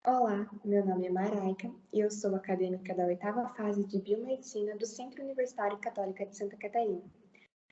Olá, meu nome é Maraika e eu sou acadêmica da oitava fase de Biomedicina do Centro Universitário Católica de Santa Catarina.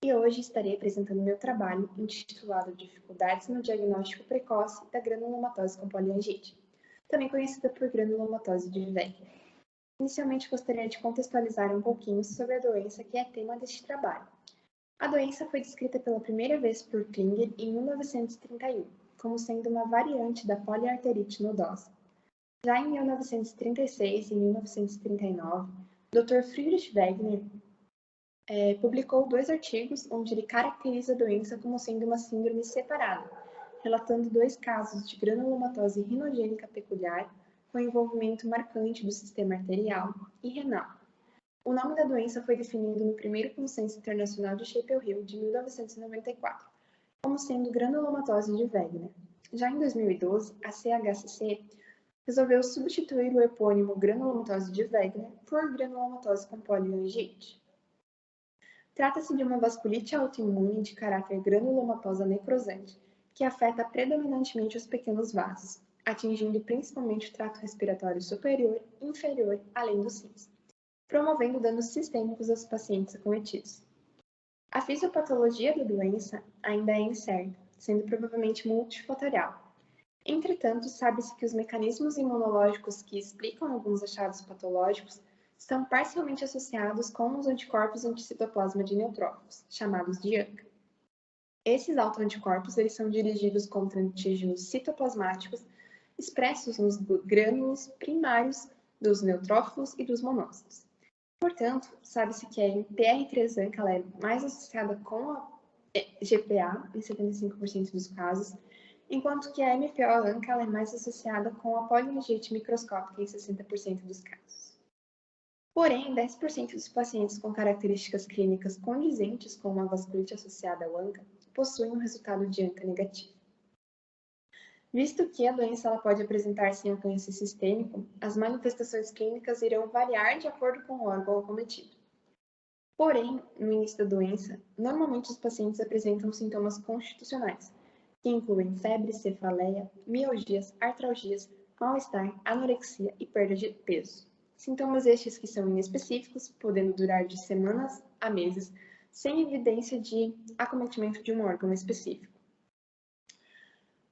E hoje estarei apresentando meu trabalho intitulado Dificuldades no diagnóstico precoce da granulomatose com poliangite, também conhecida por granulomatose de Wegener. Inicialmente gostaria de contextualizar um pouquinho sobre a doença que é tema deste trabalho. A doença foi descrita pela primeira vez por Klinger em 1931, como sendo uma variante da poliarterite nodosa. Já em 1936 e 1939, Dr. Friedrich Wegener publicou dois artigos onde ele caracteriza a doença como sendo uma síndrome separada, relatando dois casos de granulomatose rinogênica peculiar com envolvimento marcante do sistema arterial e renal. O nome da doença foi definido no primeiro Consenso Internacional de Chapel Hill de 1994, como sendo granulomatose de Wegener. Já em 2012, a CHCC resolveu substituir o epônimo granulomatose de Wegener por granulomatose com poliangite. Trata-se de uma vasculite autoimune de caráter granulomatosa necrosante, que afeta predominantemente os pequenos vasos, atingindo principalmente o trato respiratório superior e inferior, além dos rins, promovendo danos sistêmicos aos pacientes acometidos. A fisiopatologia da doença ainda é incerta, sendo provavelmente multifatorial. Entretanto, sabe-se que os mecanismos imunológicos que explicam alguns achados patológicos estão parcialmente associados com os anticorpos anticitoplasma de neutrófilos, chamados de ANCA. Esses autoanticorpos eles são dirigidos contra antígenos citoplasmáticos expressos nos grânulos primários dos neutrófilos e dos monócitos. Portanto, sabe-se que a PR3-ANCA é mais associada com a GPA, em 75% dos casos, enquanto que a MPO-ANCA é mais associada com a poliangite microscópica em 60% dos casos. Porém, 10% dos pacientes com características clínicas condizentes com uma vasculite associada ao ANCA possuem um resultado de ANCA negativo. Visto que a doença ela pode apresentar-se em alcance sistêmico, as manifestações clínicas irão variar de acordo com o órgão acometido. Porém, no início da doença, normalmente os pacientes apresentam sintomas constitucionais, que incluem febre, cefaleia, mialgias, artralgias, mal-estar, anorexia e perda de peso. Sintomas estes que são inespecíficos, podendo durar de semanas a meses, sem evidência de acometimento de um órgão específico.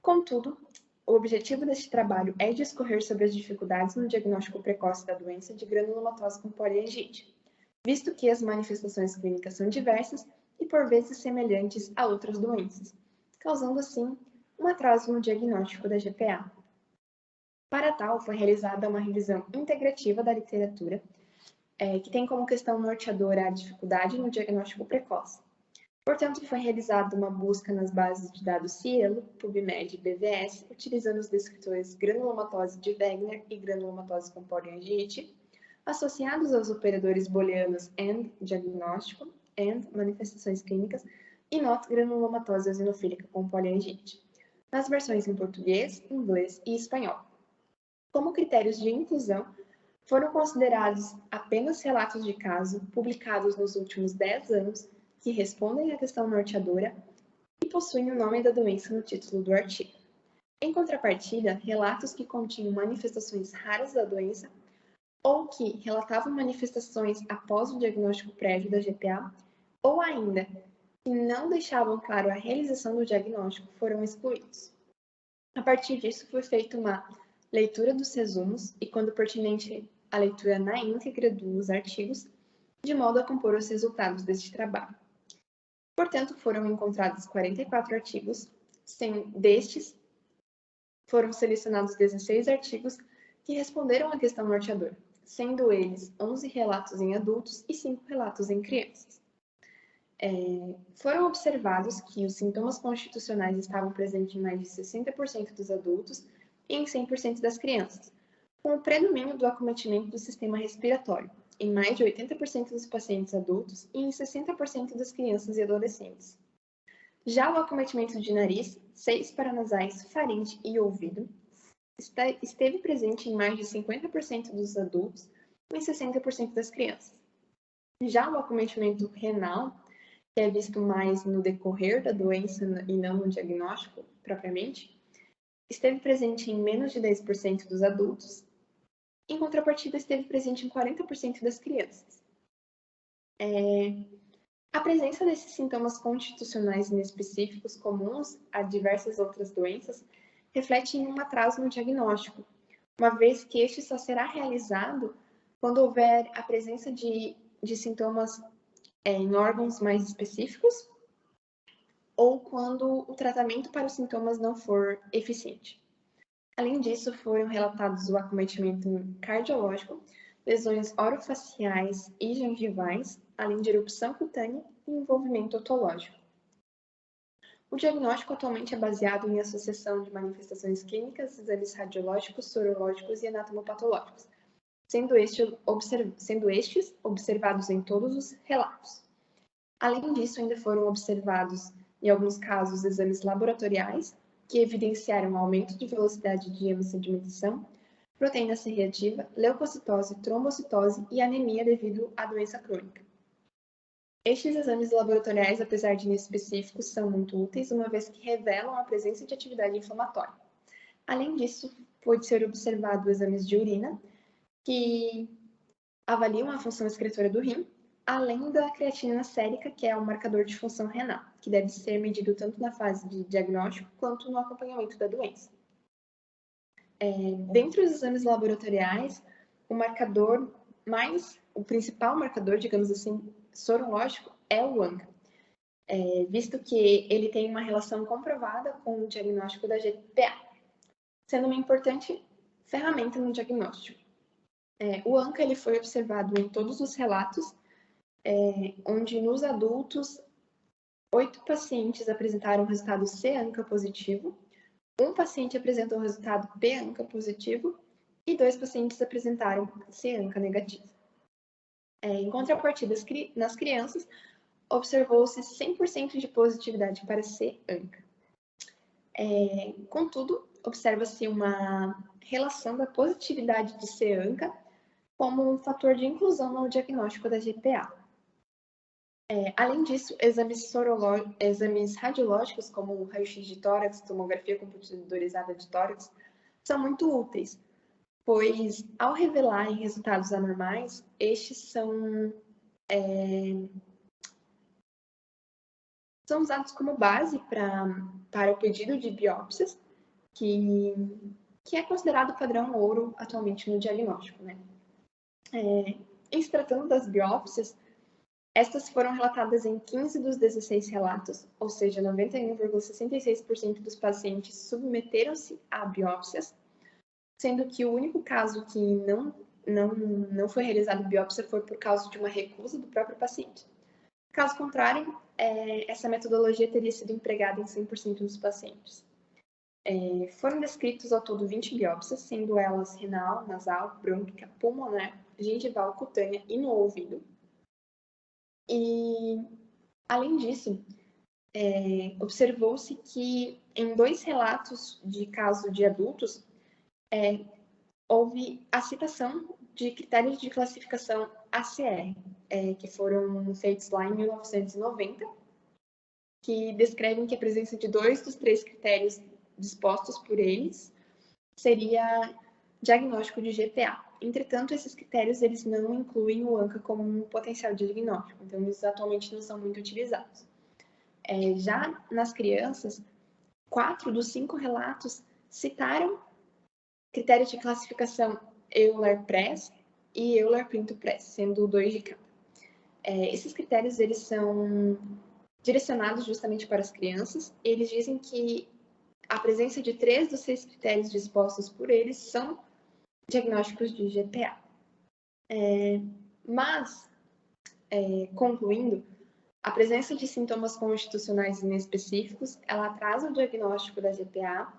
Contudo, o objetivo deste trabalho é discorrer sobre as dificuldades no diagnóstico precoce da doença de granulomatose com poliangite, visto que as manifestações clínicas são diversas e por vezes semelhantes a outras doenças, causando assim um atraso no diagnóstico da GPA. Para tal, foi realizada uma revisão integrativa da literatura, que tem como questão norteadora a dificuldade no diagnóstico precoce. Portanto, foi realizada uma busca nas bases de dados Cielo, PubMed e BVS, utilizando os descritores granulomatose de Wegener e granulomatose com poliangite, associados aos operadores booleanos AND, diagnóstico, AND, manifestações clínicas, e NOT, granulomatose eosinofílica com poliangite, nas versões em português, inglês e espanhol. Como critérios de inclusão, foram considerados apenas relatos de caso publicados nos últimos 10 anos que respondem à questão norteadora e possuem o nome da doença no título do artigo. Em contrapartida, relatos que continham manifestações raras da doença ou que relatavam manifestações após o diagnóstico prévio da GPA, ou ainda que não deixavam claro a realização do diagnóstico, foram excluídos. A partir disso, foi feita uma leitura dos resumos e, quando pertinente, a leitura na íntegra dos artigos, de modo a compor os resultados deste trabalho. Portanto, foram encontrados 44 artigos, destes foram selecionados 16 artigos que responderam à questão norteadora, sendo eles 11 relatos em adultos e 5 relatos em crianças. Foram observados que os sintomas constitucionais estavam presentes em mais de 60% dos adultos e em 100% das crianças, com o predomínio do acometimento do sistema respiratório, em mais de 80% dos pacientes adultos e em 60% das crianças e adolescentes. Já o acometimento de nariz, seios paranasais, faringe e ouvido esteve presente em mais de 50% dos adultos e em 60% das crianças. Já o acometimento renal, que é visto mais no decorrer da doença e não no diagnóstico propriamente, esteve presente em menos de 10% dos adultos, em contrapartida, esteve presente em 40% das crianças. A presença desses sintomas constitucionais inespecíficos comuns a diversas outras doenças reflete em um atraso no diagnóstico, uma vez que este só será realizado quando houver a presença de sintomas em órgãos mais específicos ou quando o tratamento para os sintomas não for eficiente. Além disso, foram relatados o acometimento cardiológico, lesões orofaciais e gengivais, além de erupção cutânea e envolvimento otológico. O diagnóstico atualmente é baseado em associação de manifestações clínicas, exames radiológicos, sorológicos e anatomopatológicos, sendo estes observados em todos os relatos. Além disso, ainda foram observados, em alguns casos, exames laboratoriais, que evidenciaram aumento de velocidade de hemossedimentação, proteína C reativa, leucocitose, trombocitose e anemia devido à doença crônica. Estes exames laboratoriais, apesar de inespecíficos, são muito úteis, uma vez que revelam a presença de atividade inflamatória. Além disso, pode ser observado exames de urina, que avaliam a função excretora do rim, além da creatinina sérica, que é um marcador de função renal, que deve ser medido tanto na fase de diagnóstico quanto no acompanhamento da doença. Dentre os exames laboratoriais, o principal marcador, digamos assim, sorológico é o ANCA, visto que ele tem uma relação comprovada com o diagnóstico da GPA, sendo uma importante ferramenta no diagnóstico. O ANCA ele foi observado em todos os relatos, onde nos adultos, 8 pacientes apresentaram resultado C-ANCA positivo, um paciente apresentou resultado P-ANCA positivo e 2 pacientes apresentaram C-ANCA negativo. Em contrapartida, nas crianças, observou-se 100% de positividade para C-ANCA. Contudo, observa-se uma relação da positividade de C-ANCA como um fator de inclusão no diagnóstico da GPA. Além disso, exames radiológicos, como o raio-x de tórax, tomografia computadorizada de tórax, são muito úteis, pois, ao revelarem resultados anormais, estes são usados como base para o pedido de biópsias, que é considerado padrão ouro atualmente no diagnóstico, né? Em se tratando das biópsias, estas foram relatadas em 15 dos 16 relatos, ou seja, 91,66% dos pacientes submeteram-se a biópsias, sendo que o único caso que não foi realizado biópsia foi por causa de uma recusa do próprio paciente. Caso contrário, essa metodologia teria sido empregada em 100% dos pacientes. Foram descritos ao todo 20 biópsias, sendo elas renal, nasal, brônquica, pulmonar, gengival, cutânea e no ouvido. E, além disso, observou-se que em 2 relatos de caso de adultos, houve a citação de critérios de classificação ACR, que foram feitos lá em 1990, que descrevem que a presença de 2 dos 3 critérios dispostos por eles seria diagnóstico de GPA. Entretanto, esses critérios eles não incluem o ANCA como um potencial diagnóstico, então eles atualmente não são muito utilizados. Já nas crianças, 4 dos 5 relatos citaram critérios de classificação Euler-Press e Euler-Pinto-Press, sendo 2 de cada. Esses critérios eles são direcionados justamente para as crianças. Eles dizem que a presença de 3 dos 6 critérios dispostos por eles são diagnósticos de GPA. Concluindo, a presença de sintomas constitucionais inespecíficos, ela atrasa o diagnóstico da GPA,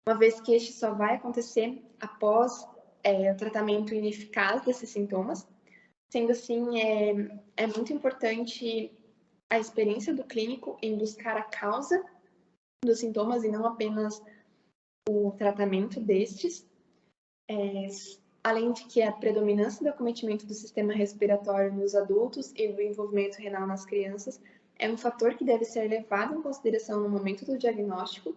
uma vez que este só vai acontecer após o tratamento ineficaz desses sintomas. Sendo assim, é muito importante a experiência do clínico em buscar a causa dos sintomas e não apenas o tratamento destes. Além de que a predominância do acometimento do sistema respiratório nos adultos e do envolvimento renal nas crianças é um fator que deve ser levado em consideração no momento do diagnóstico.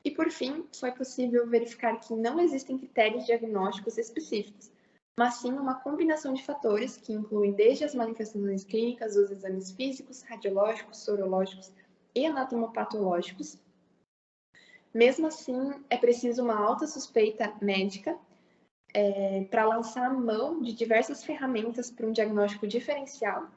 E, por fim, foi possível verificar que não existem critérios diagnósticos específicos, mas sim uma combinação de fatores que incluem desde as manifestações clínicas, os exames físicos, radiológicos, sorológicos e anatomopatológicos. Mesmo assim, é preciso uma alta suspeita médica para lançar a mão de diversas ferramentas para um diagnóstico diferencial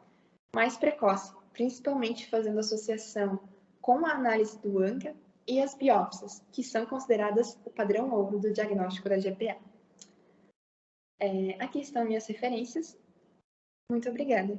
mais precoce, principalmente fazendo associação com a análise do ANCA e as biópsias, que são consideradas o padrão ouro do diagnóstico da GPA. Aqui estão minhas referências. Muito obrigada.